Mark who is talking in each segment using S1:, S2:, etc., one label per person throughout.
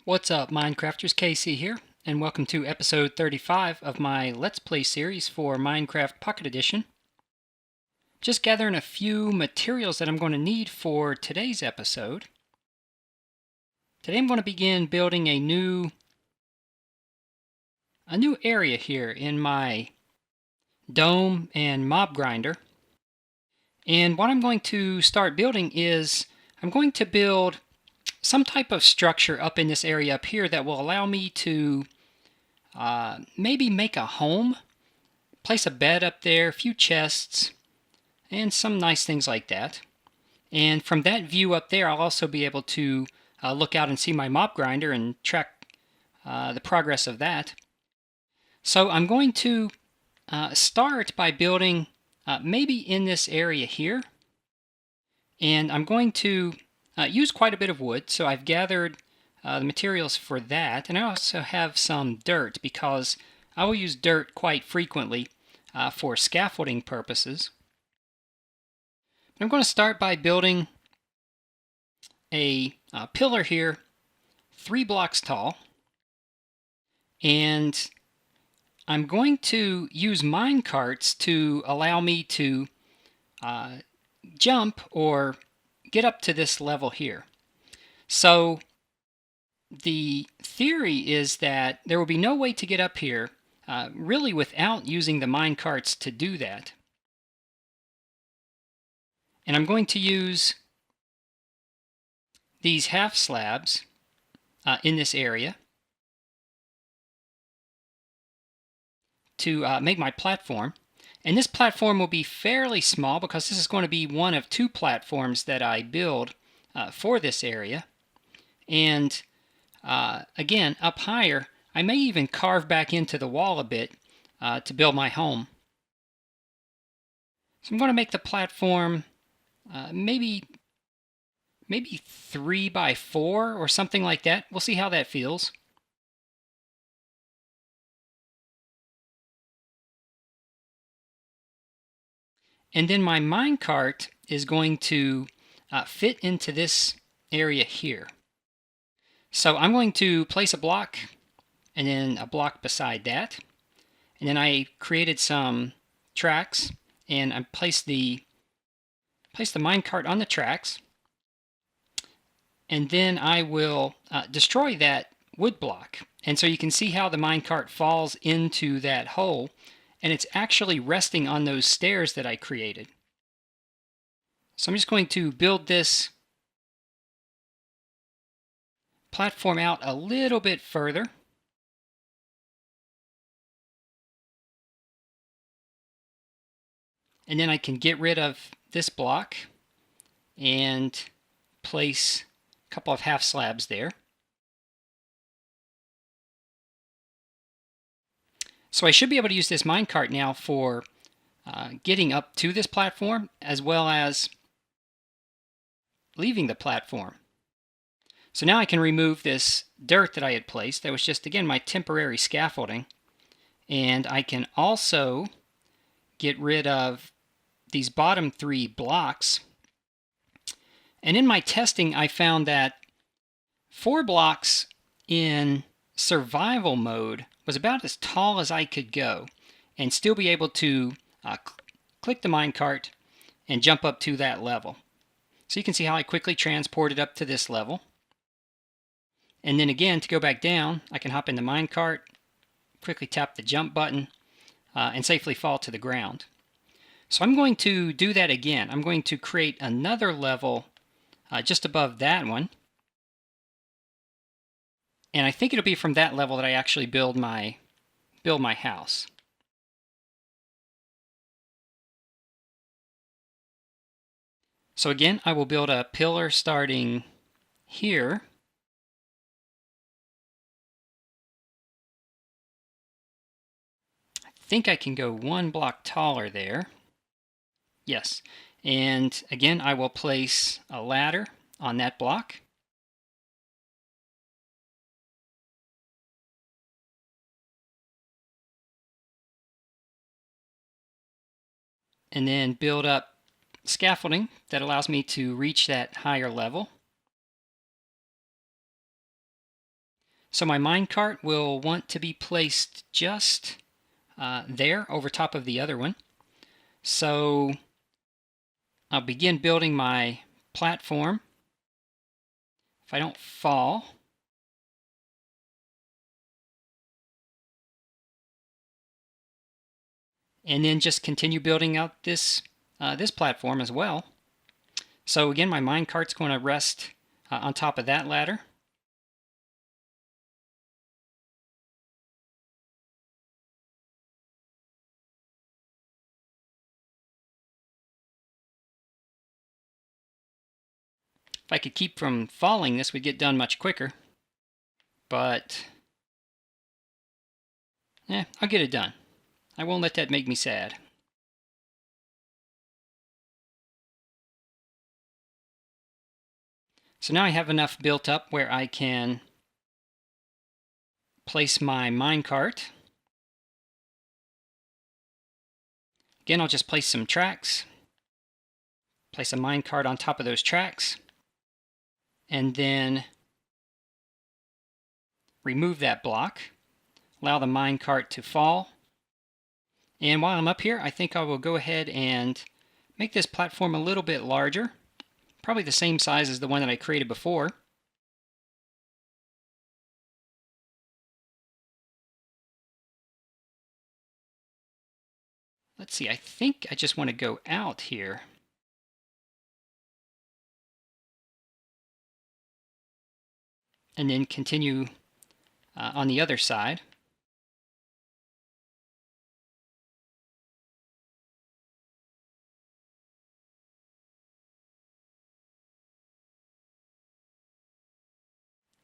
S1: What's up, Minecrafters? KC here, and welcome to episode 35 of my Let's Play series for Minecraft Pocket Edition. Just gathering a few materials that I'm going to need for today's episode. Today I'm going to begin building a new area here in my dome and mob grinder. And what I'm going to start building is I'm going to build some type of structure up in this area up here that will allow me to maybe make a home, place a bed up there, a few chests, and some nice things like that. And from that view up there, I'll also be able to look out and see my mob grinder and track the progress of that. So I'm going to start by building maybe in this area here. And I'm going to use quite a bit of wood, so I've gathered the materials for that. And I also have some dirt because I will use dirt quite frequently for scaffolding purposes. I'm going to start by building a pillar here, 3 blocks tall. And I'm going to use mine carts to allow me to jump or get up to this level here. So the theory is that there will be no way to get up here really without using the mine carts to do that. And I'm going to use these half slabs in this area to make my platform. And this platform will be fairly small because this is going to be one of 2 platforms that I build for this area. And again, up higher, I may even carve back into the wall a bit to build my home. So I'm going to make the platform maybe 3 by 4 or something like that. We'll see how that feels. And then my minecart is going to fit into this area here. So I'm going to place a block and then a block beside that. And then I created some tracks and I placed the minecart on the tracks. And then I will destroy that wood block. And so you can see how the minecart falls into that hole, and it's actually resting on those stairs that I created. So I'm just going to build this platform out a little bit further. And then I can get rid of this block and place a couple of half slabs there. So I should be able to use this minecart now for getting up to this platform as well as leaving the platform. So now I can remove this dirt that I had placed. That was just, again, my temporary scaffolding. And I can also get rid of these bottom 3 blocks. And in my testing, I found that 4 blocks in survival mode was about as tall as I could go and still be able to click the minecart and jump up to that level. So you can see how I quickly transported up to this level. And then again, to go back down, I can hop in the minecart, quickly tap the jump button, and safely fall to the ground. So I'm going to do that again. I'm going to create another level just above that one. And I think it'll be from that level that I actually build my house. So again, I will build a pillar starting here. I think I can go 1 block taller there. Yes. And again, I will place a ladder on that block. And then build up scaffolding that allows me to reach that higher level. So my minecart will want to be placed just there over top of the other one. So I'll begin building my platform. If I don't fall, and then just continue building out this this platform as well. So again, my minecart's going to rest on top of that ladder. If I could keep from falling, this would get done much quicker. But I'll get it done. I won't let that make me sad. So now I have enough built up where I can place my minecart. Again, I'll just place some tracks, place a minecart on top of those tracks, and then remove that block, allow the minecart to fall. And while I'm up here, I think I will go ahead and make this platform a little bit larger, probably the same size as the one that I created before. Let's see, I think I just want to go out here. And then continue on the other side.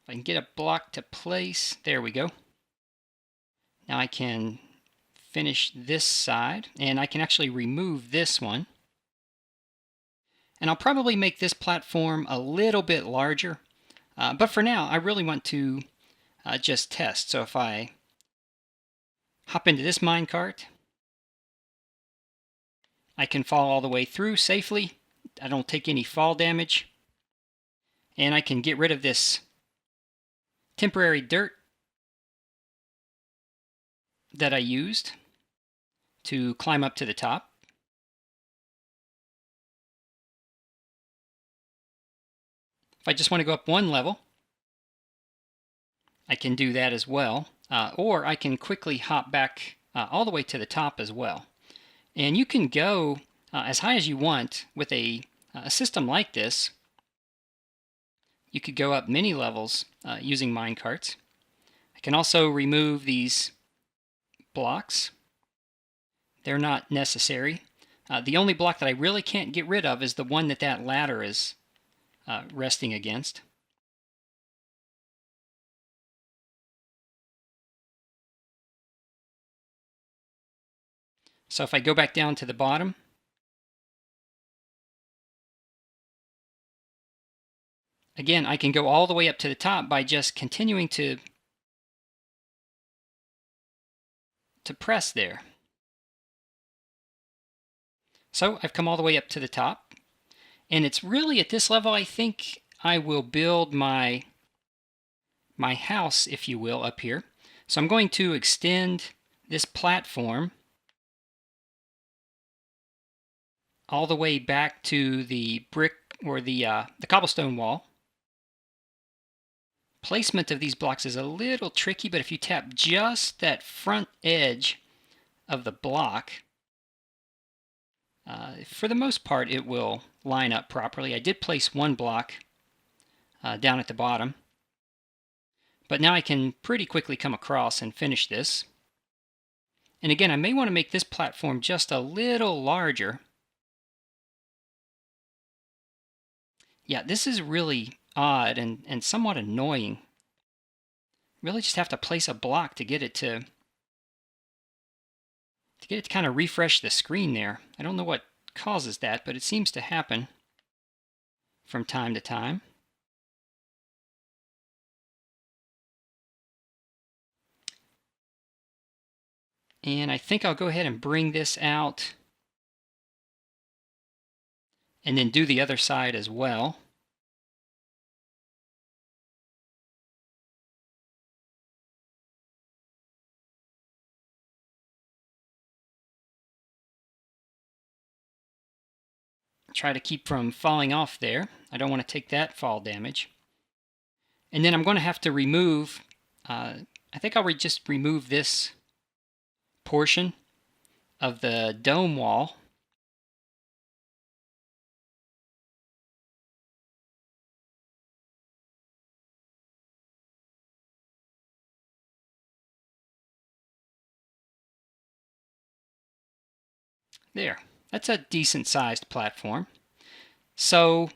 S1: If I can get a block to place, there we go. Now I can finish this side, and I can actually remove this one. And I'll probably make this platform a little bit larger, but for now I really want to just test. So if I hop into this minecart, I can fall all the way through safely. I don't take any fall damage, and I can get rid of this temporary dirt that I used to climb up to the top. If I just want to go up one level, I can do that as well, or I can quickly hop back all the way to the top as well. And you can go as high as you want with a system like this. You could go up many levels using minecarts. I can also remove these blocks. They're not necessary. The only block that I really can't get rid of is the one that ladder is resting against. So if I go back down to the bottom, again, I can go all the way up to the top by just continuing to press there. So I've come all the way up to the top, and it's really at this level I think I will build my house, if you will, up here. So I'm going to extend this platform all the way back to the brick or the cobblestone wall. Placement of these blocks is a little tricky, but if you tap just that front edge of the block, for the most part it will line up properly. I did place one block down at the bottom, but now I can pretty quickly come across and finish this. And again, I may want to make this platform just a little larger. Yeah, this is really odd and somewhat annoying. Really just have to place a block to get it to kind of refresh the screen there. I don't know what causes that, but it seems to happen from time to time. And I think I'll go ahead and bring this out and then do the other side as well. try to keep from falling off there. I don't want to take that fall damage. And then I'm going to have to remove, I think I'll just remove this portion of the dome wall. There, that's a decent sized platform. So,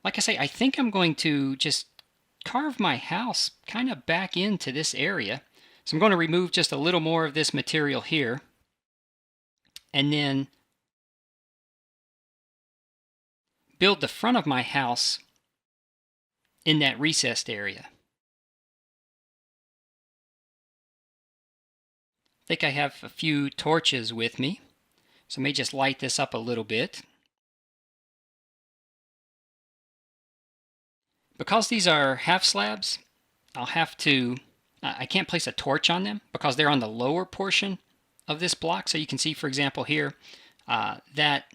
S1: like I say, I think I'm going to just carve my house kind of back into this area. So I'm going to remove just a little more of this material here, and then build the front of my house in that recessed area. I think I have a few torches with me, so I may just light this up a little bit. Because these are half slabs, I'll have to, I can't place a torch on them because they're on the lower portion of this block. So you can see, for example, here, that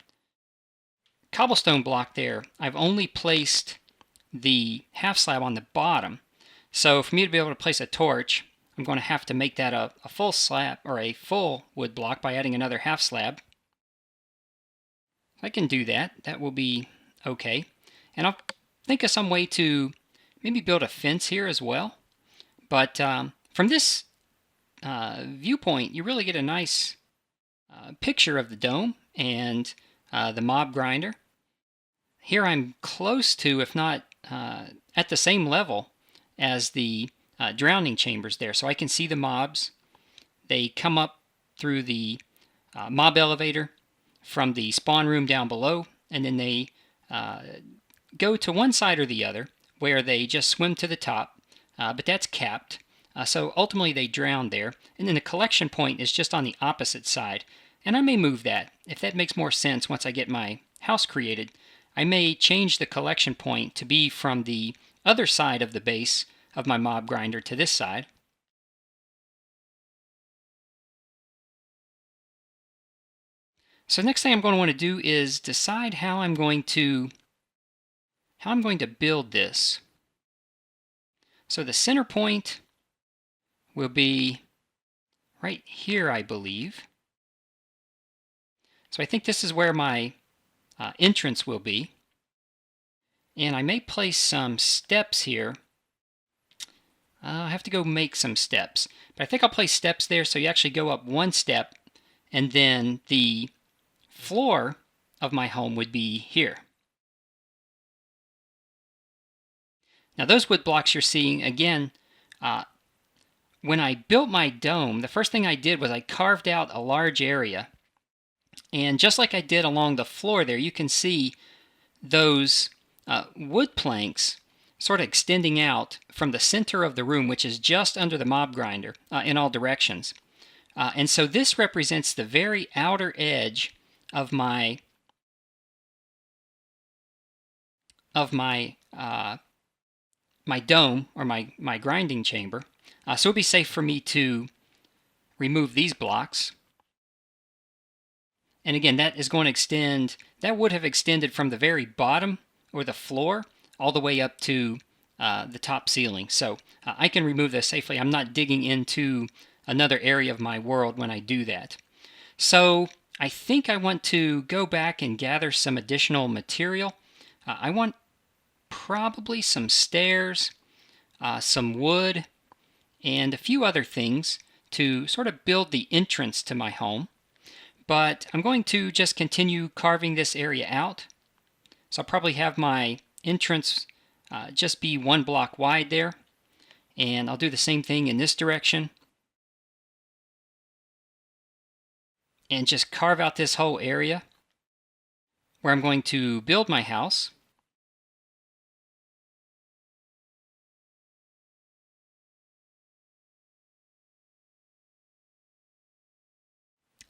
S1: cobblestone block there, I've only placed the half slab on the bottom. So for me to be able to place a torch, I'm going to have to make that a full slab, or a full wood block, by adding another half slab. I can do that. That will be okay. And I'll think of some way to maybe build a fence here as well. But from this viewpoint, you really get a nice picture of the dome and the mob grinder. Here I'm close to, if not at the same level as the drowning chambers there. So I can see the mobs. They come up through the mob elevator from the spawn room down below, and then they go to one side or the other where they just swim to the top, but that's capped. So ultimately they drown there, and then the collection point is just on the opposite side. And I may move that if that makes more sense. Once I get my house created, I may change the collection point to be from the other side of the base of my mob grinder to this side. So next thing I'm going to want to do is decide how I'm going to build this. So the center point will be right here, I believe. So I think this is where my entrance will be. And I may place some steps here. I'll have to go make some steps. But I think I'll place steps there so you actually go up one step, and then the floor of my home would be here. Now those wood blocks you're seeing, again, when I built my dome, the first thing I did was I carved out a large area. And just like I did along the floor there, you can see those wood planks sort of extending out from the center of the room, which is just under the mob grinder, in all directions. And so this represents the very outer edge of my my dome, or my grinding chamber. So it would be safe for me to remove these blocks. And again, that is going to extend, that would have extended from the very bottom, or the floor, all the way up to the top ceiling. So I can remove this safely. I'm not digging into another area of my world when I do that. So I think I want to go back and gather some additional material. I want probably some stairs, some wood, and a few other things to sort of build the entrance to my home. But I'm going to just continue carving this area out. So I'll probably have my entrance just be one block wide there. And I'll do the same thing in this direction. And just carve out this whole area where I'm going to build my house.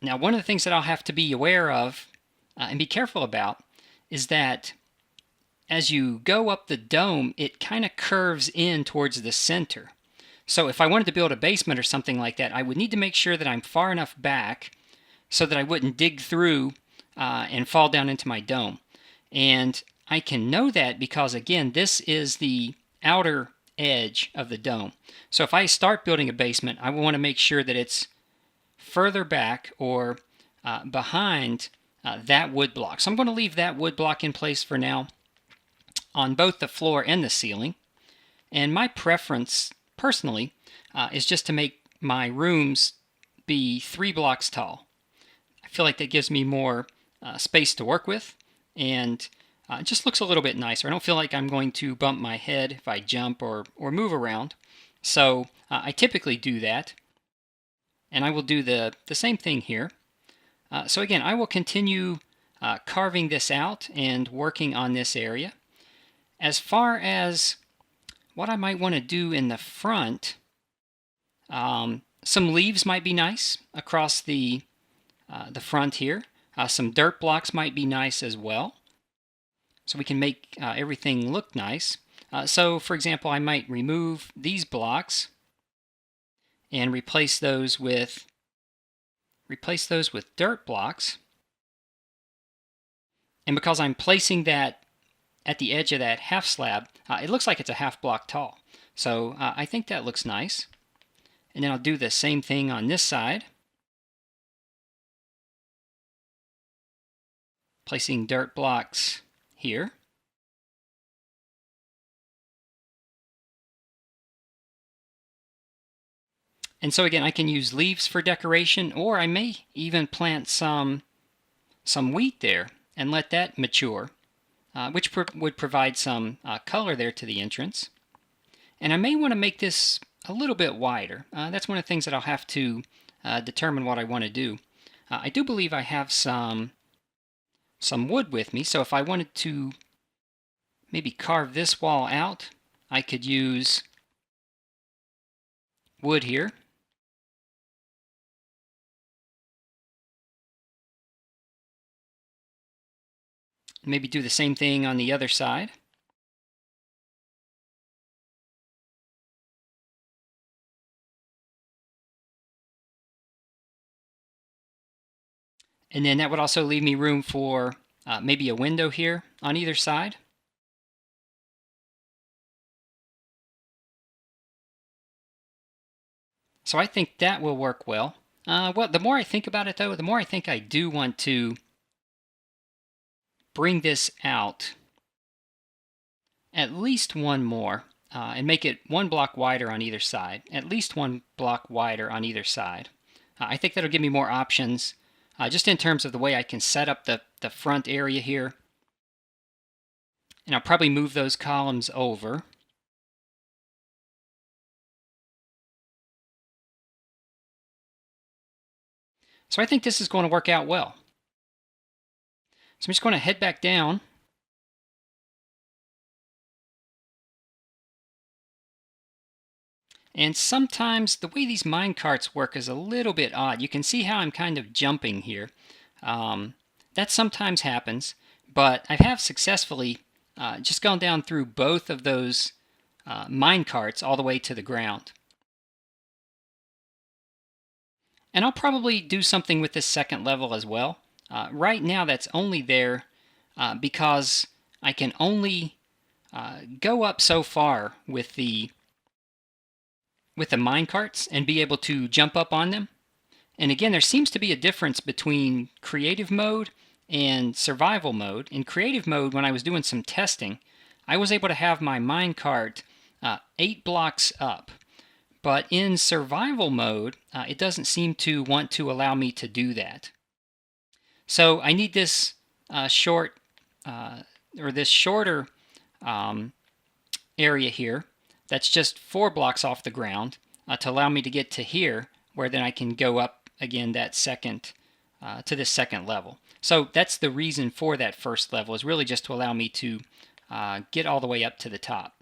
S1: Now, one of the things that I'll have to be aware of and be careful about is that as you go up the dome, it kind of curves in towards the center. So if I wanted to build a basement or something like that, I would need to make sure that I'm far enough back so that I wouldn't dig through and fall down into my dome. And I can know that because, again, this is the outer edge of the dome. So if I start building a basement, I want to make sure that it's further back or behind that wood block. So I'm going to leave that wood block in place for now on both the floor and the ceiling. And my preference, personally, is just to make my rooms be 3 blocks tall. I feel like that gives me more space to work with, and it just looks a little bit nicer. I don't feel like I'm going to bump my head if I jump or move around. So I typically do that, and I will do the same thing here. So again, I will continue carving this out and working on this area. As far as what I might want to do in the front, some leaves might be nice across the front here. Some dirt blocks might be nice as well, so we can make everything look nice. So for example, I might remove these blocks and replace those with dirt blocks. And because I'm placing that at the edge of that half slab, it looks like it's a half block tall. So I think that looks nice. And then I'll do the same thing on this side, placing dirt blocks here. And so again, I can use leaves for decoration, or I may even plant some wheat there and let that mature, which would provide some color there to the entrance. And I may want to make this a little bit wider. That's one of the things that I'll have to determine what I want to do. I do believe I have some wood with me, so if I wanted to maybe carve this wall out, I could use wood here. Maybe do the same thing on the other side. And then that would also leave me room for maybe a window here on either side. So I think that will work well. Well, the more I think about it, though, the more I think I do want to bring this out at least one more and make it 1 block wider on either side. At least 1 block wider on either side. I think that'll give me more options just in terms of the way I can set up the front area here. And I'll probably move those columns over. So I think this is going to work out well. So I'm just going to head back down. And sometimes the way these mine carts work is a little bit odd. You can see how I'm kind of jumping here. That sometimes happens, but I have successfully just gone down through both of those mine carts all the way to the ground. And I'll probably do something with this second level as well. Right now that's only there because I can only go up so far with the mine carts and be able to jump up on them. And again, there seems to be a difference between creative mode and survival mode. In creative mode, when I was doing some testing, I was able to have my mine cart 8 blocks up. But in survival mode, it doesn't seem to want to allow me to do that. So I need this shorter area here that's just 4 blocks off the ground to allow me to get to here, where then I can go up again that second to this second level. So that's the reason for that first level, is really just to allow me to get all the way up to the top.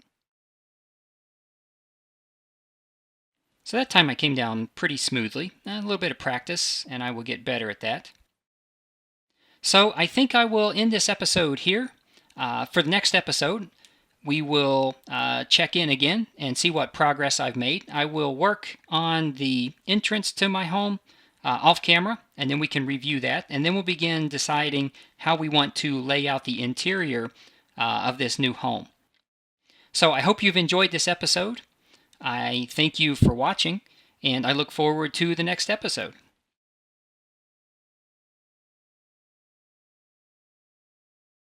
S1: So that time I came down pretty smoothly. A little bit of practice and I will get better at that. So I think I will end this episode here. For the next episode, we will check in again and see what progress I've made. I will work on the entrance to my home off camera, and then we can review that, and then we'll begin deciding how we want to lay out the interior of this new home. So I hope you've enjoyed this episode. I thank you for watching, and I look forward to the next episode.